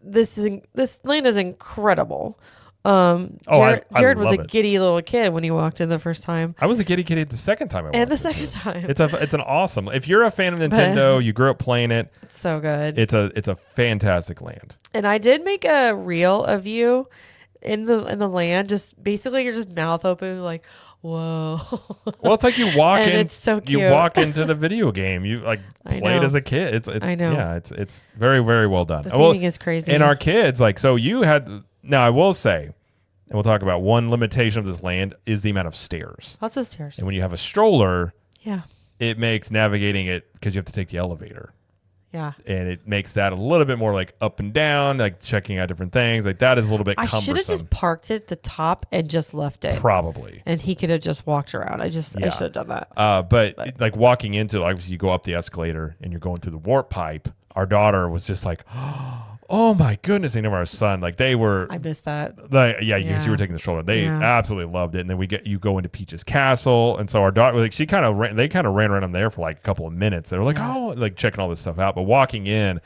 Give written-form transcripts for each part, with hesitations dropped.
this land is incredible. Jared was a giddy little kid when he walked in the first time. I was a giddy kid the second time I watched it. And the second time. It's an awesome. If you're a fan of Nintendo, you grew up playing it. It's so good. It's a fantastic land. And I did make a reel of you in the land, just basically you're just mouth open like, whoa. Well, it's like you walk in. It's so cute. You walk into the video game. You like played as a kid. I know. Yeah, it's very, very well done. The theming is crazy. And our kids, like, so you had. Now I will say, and we'll talk about one limitation of this land is the amount of stairs. Lots of stairs. And when you have a stroller, yeah, it makes navigating it because you have to take the elevator. Yeah. And it makes that a little bit more like up and down, like checking out different things. Like that is a little bit cumbersome. I should have just parked it at the top and just left it. Probably. And he could have just walked around. I should have done that. But like walking into, like, you go up the escalator and you're going through the warp pipe. Our daughter was just like, oh my goodness. And our son, like they were. I missed that. Like, because you were taking the stroller. They absolutely loved it. And then you go into Peach's castle. And so our daughter, like they kind of ran around there for like a couple of minutes. They were like, like checking all this stuff out. But walking in,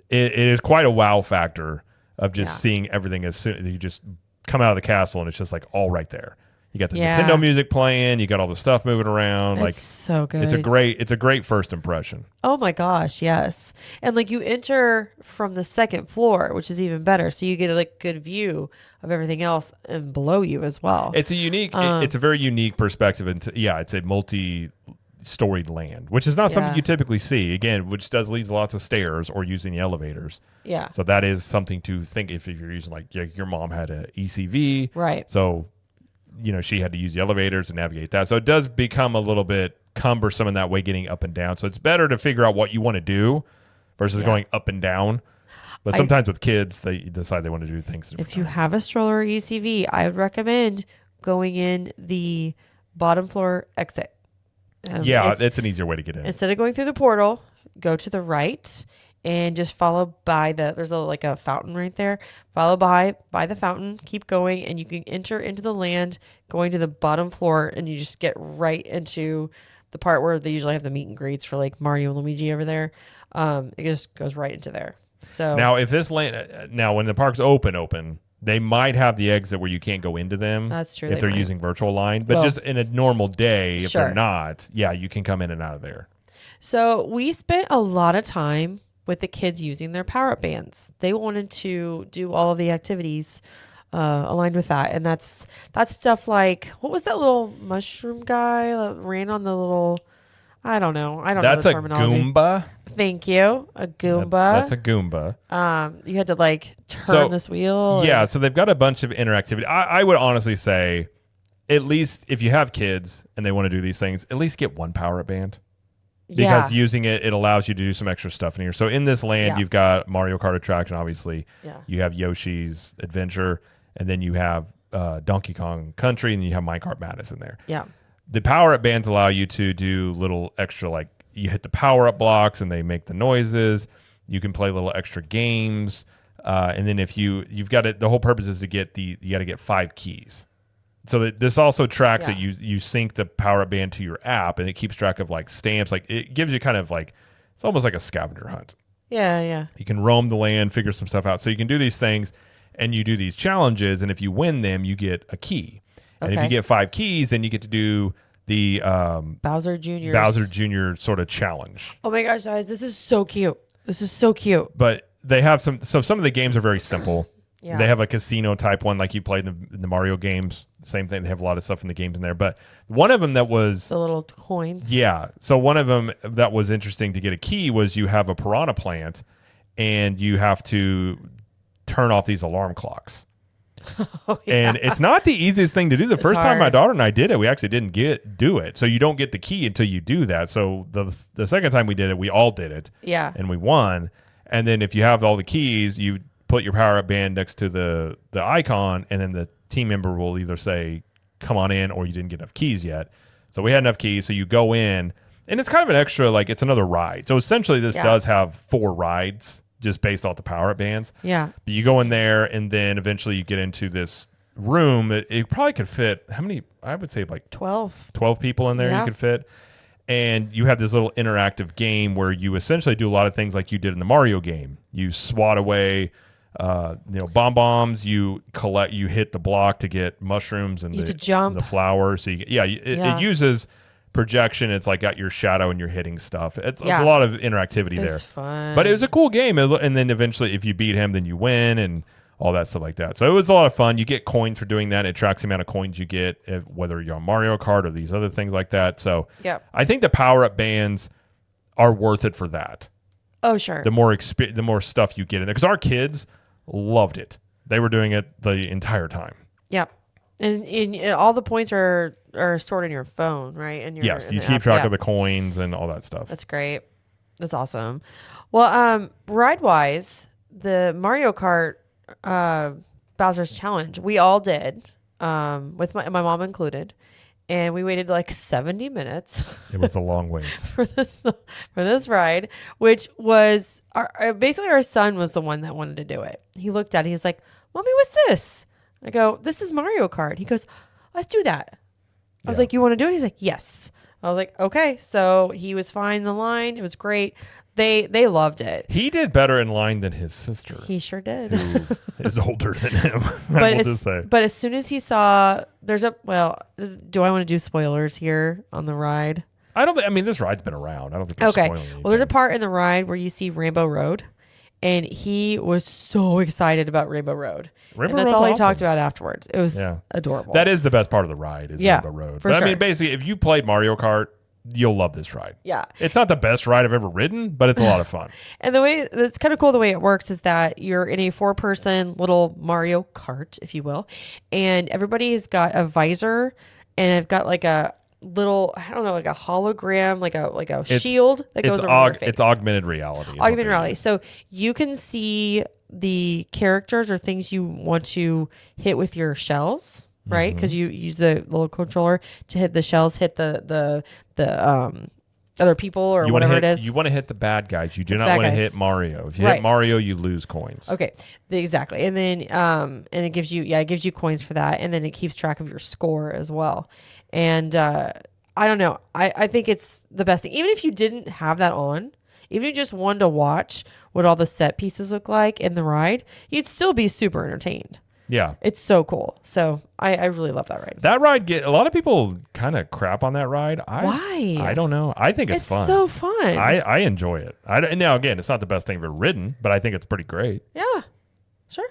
it is quite a wow factor of just seeing everything as soon as you just come out of the castle and it's just like all right there. You got the Nintendo music playing. You got all the stuff moving around. It's so good. It's a great first impression. Oh my gosh, yes. And like you enter from the second floor, which is even better. So you get a like good view of everything else and below you as well. It's a unique. It's a very unique perspective. And it's a multi-storied land, which is not something you typically see. Again, which leads lots of stairs or using the elevators. Yeah. So that is something to think if you're using like your mom had a ECV, right? So she had to use the elevators to navigate that. So it does become a little bit cumbersome in that way, getting up and down. So it's better to figure out what you want to do versus going up and down. But sometimes with kids, they decide they want to do things. If you have a stroller or ECV, I would recommend going in the bottom floor exit. It's an easier way to get in. Instead of going through the portal, go to the right and just follow by there's a fountain right there. Follow by the fountain, keep going, and you can enter into the land going to the bottom floor, and you just get right into the part where they usually have the meet and greets for like Mario and Luigi over there. It just goes right into there. So now if this land, when the park's open, they might have the exit where you can't go into them. That's true. If they're using virtual line, but just in a normal day, if they're not, you can come in and out of there. So we spent a lot of time with the kids using their power-up bands. They wanted to do all of the activities aligned with that. And that's stuff like, what was that little mushroom guy that ran on the little, I don't know the terminology. That's a Goomba. Thank you. A Goomba. That's a Goomba. You had to like turn this wheel. Yeah, so they've got a bunch of interactivity. I would honestly say, at least if you have kids and they want to do these things, at least get one power-up band. Because using it allows you to do some extra stuff in here. So in this land, you've got Mario Kart attraction, obviously. Yeah. You have Yoshi's Adventure, and then you have Donkey Kong Country, and then you have Minecart Madness in there. Yeah. The power-up bands allow you to do little extra, like you hit the power-up blocks, and they make the noises. You can play little extra games. And then if you've got it, the whole purpose is to you got to get 5 keys. So this also tracks it. You sync the power-up band to your app, and it keeps track of like stamps. Like it gives you kind of like, it's almost like a scavenger hunt. Yeah, yeah. You can roam the land, figure some stuff out. So you can do these things, and you do these challenges, and if you win them, you get a key. And if you get 5 keys, then you get to do the Bowser Jr. sort of challenge. Oh my gosh, guys, this is so cute. This is so cute. But they have some of the games are very simple. Yeah. They have a casino type one like you played in the Mario games. Same thing. They have a lot of stuff in the games in there. But one of them that was... the little coins. Yeah. So one of them that was interesting to get a key was you have a piranha plant and you have to turn off these alarm clocks. Oh, yeah. And it's not the easiest thing to do. The first time my daughter and I did it, we actually didn't do it. So you don't get the key until you do that. So the second time we did it, we all did it. Yeah. And we won. And then if you have all the keys, you put your power-up band next to the icon, and then the team member will either say, come on in, or you didn't get enough keys yet. So we had enough keys, so you go in, and it's kind of an extra, like it's another ride. So essentially this does have 4 rides just based off the power-up bands. Yeah. But you go in there, and then eventually you get into this room. It probably could fit, how many? I would say like 12 people in there you could fit. And you have this little interactive game where you essentially do a lot of things like you did in the Mario game. You swat away Bombs. You hit the block to get mushrooms and You have to jump. the flowers. So it uses projection. It's like got your shadow and you're hitting stuff. It's a lot of interactivity there. Fun. But it was a cool game. And then eventually, if you beat him, then you win and all that stuff like that. So it was a lot of fun. You get coins for doing that. It tracks the amount of coins you get, whether you're on Mario Kart or these other things like that. So I think the power-up bands are worth it for that. Oh, sure. The more stuff you get in there. Because our kids loved it. They were doing it the entire time. Yep. And all the points are stored in your phone, right? And yes, you keep track of the coins and all that stuff. That's great. That's awesome. Well, ride-wise, the Mario Kart Bowser's Challenge, we all did, with my mom included, and we waited like 70 minutes. It was a long wait for this ride, which was basically our son was the one that wanted to do it. He looked at it, he's like, "Mommy, what's this?" I go, "This is Mario Kart." He goes, "Let's do that." I was like, "You want to do it?" He's like, "Yes." I was like, "Okay." So he was fine in the line. It was great. They loved it. He did better in line than his sister. He sure did. Who is older than him. But as soon as he saw, do I want to do spoilers here on the ride? This ride's been around. I don't think we're spoiling anything. Well, there's a part in the ride where you see Rainbow Road, and he was so excited about Rainbow Road. And that's all he talked about afterwards. It was adorable. That is the best part of the ride is Rainbow Road. For sure. Basically, if you played Mario Kart, you'll love this ride. Yeah. It's not the best ride I've ever ridden, but it's a lot of fun. And the way it's kind of cool, the way it works is that you're in a 4-person little Mario Kart, if you will, and everybody's got a visor and they've got like a little, I don't know, like a hologram, like a shield that goes over their face. It's augmented reality. Augmented reality. So you can see the characters or things you want to hit with your shells. Right, because you use the little controller to hit the shells, hit the other people or whatever it is. You want to hit the bad guys. You do not want to hit Mario. If you hit Mario, you lose coins. Okay, exactly. And then and it gives you coins for that, and then it keeps track of your score as well. And I don't know. I think it's the best thing. Even if you didn't have that on, even if you just wanted to watch what all the set pieces look like in the ride, you'd still be super entertained. Yeah. It's so cool. So I really love that ride. That ride, a lot of people kind of crap on that ride. Why? I don't know. I think it's fun. It's so fun. I enjoy it. Now, again, it's not the best thing I've ever ridden, but I think it's pretty great. Yeah. Sure.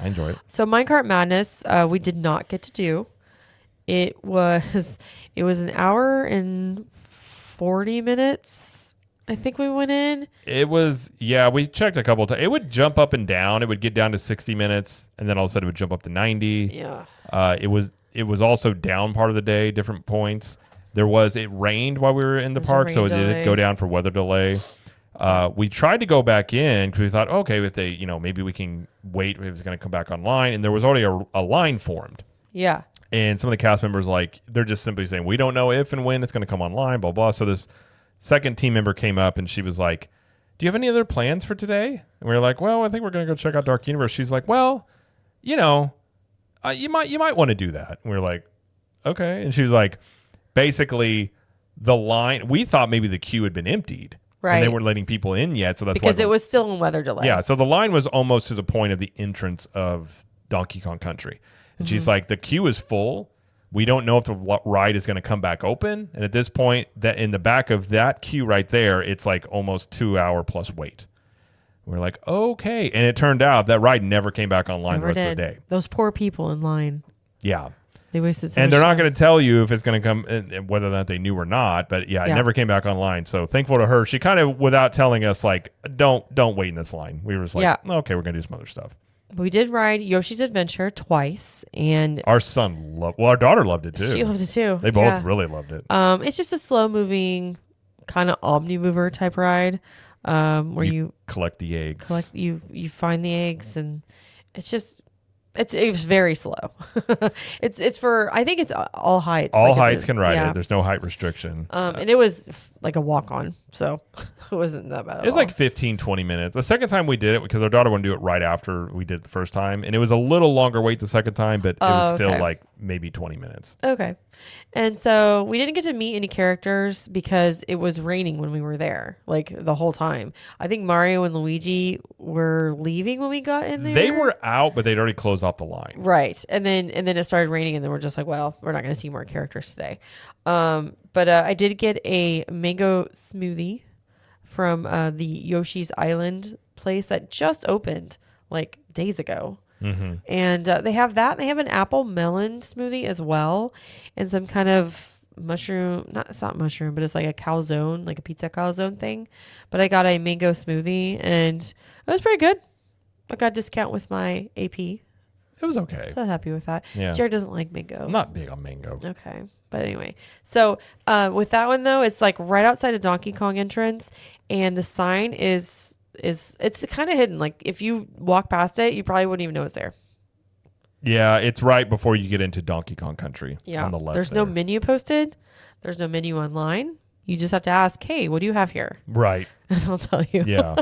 I enjoy it. So Minecart Madness, we did not get to do. It was an hour and 40 minutes. I think we went in. It was, we checked a couple of times. It would jump up and down. It would get down to 60 minutes, and then all of a sudden it would jump up to 90. Yeah. It was also down part of the day, different points. It rained while we were in the park, so it did go down for weather delay. We tried to go back in because we thought, okay, if they, maybe we can wait if it's going to come back online, and there was already a line formed. Yeah. And some of the cast members, they're just simply saying, we don't know if and when it's going to come online, blah, blah. So this second team member came up and she was like, "Do you have any other plans for today?" And we were like, "Well, I think we're going to go check out Dark Universe." She's like, "Well, you might want to do that." And we were like, "Okay." And she was like, basically the line, we thought maybe the queue had been emptied. Right. And they weren't letting people in yet. So that's because it was still in weather delay. Yeah. So the line was almost to the point of the entrance of Donkey Kong Country. And she's like, the queue is full. We don't know if the ride is going to come back open. And at this point, that in the back of that queue right there, it's like almost 2 hour plus wait. We're like, okay. And it turned out that ride never came back online the rest of the day. Those poor people in line. Yeah. They wasted so And much they're time. not going to tell you if it's going to come, whether or not they knew or not. But it never came back online. So thankful to her. She kind of, without telling us, like, don't wait in this line. We were just like, okay, we're going to do some other stuff. We did ride Yoshi's Adventure twice, and our our daughter loved it too. She loved it too. They both really loved it. It's just a slow moving kind of omni-mover type ride, where you collect the eggs. You find the eggs, and it's just it was very slow. it's for, I think it's all heights. All heights can ride it. There's no height restriction. And it was like a walk on, so it wasn't that bad. It was like 15, 20 minutes. The second time we did it, because our daughter wanted to do it right after we did it the first time, and it was a little longer wait the second time, but it was still like maybe 20 minutes. Okay. And so we didn't get to meet any characters because it was raining when we were there, like the whole time. I think Mario and Luigi were leaving when we got in there. They were out, but they'd already closed off the line. Right. And then it started raining and then we're just like, well, we're not going to see more characters today. But I did get a mango smoothie from the Yoshi's Island place that just opened like days ago. Mm-hmm. And they have that. They have an apple melon smoothie as well, and some kind of mushroom. It's not mushroom, but it's like a calzone, like a pizza calzone thing. But I got a mango smoothie, and it was pretty good. I got a discount with my AP. It was okay. So I'm happy with that. Yeah. Jared doesn't like mango. I'm not big on mango. Okay. But anyway, so with that one though, it's like right outside of Donkey Kong entrance, and the sign is it's kind of hidden. Like if you walk past it, you probably wouldn't even know it's there. Yeah, it's right before you get into Donkey Kong Country. Yeah. On the left. There's no menu posted. There's no menu online. You just have to ask, hey, what do you have here? Right. And I'll tell you. Yeah.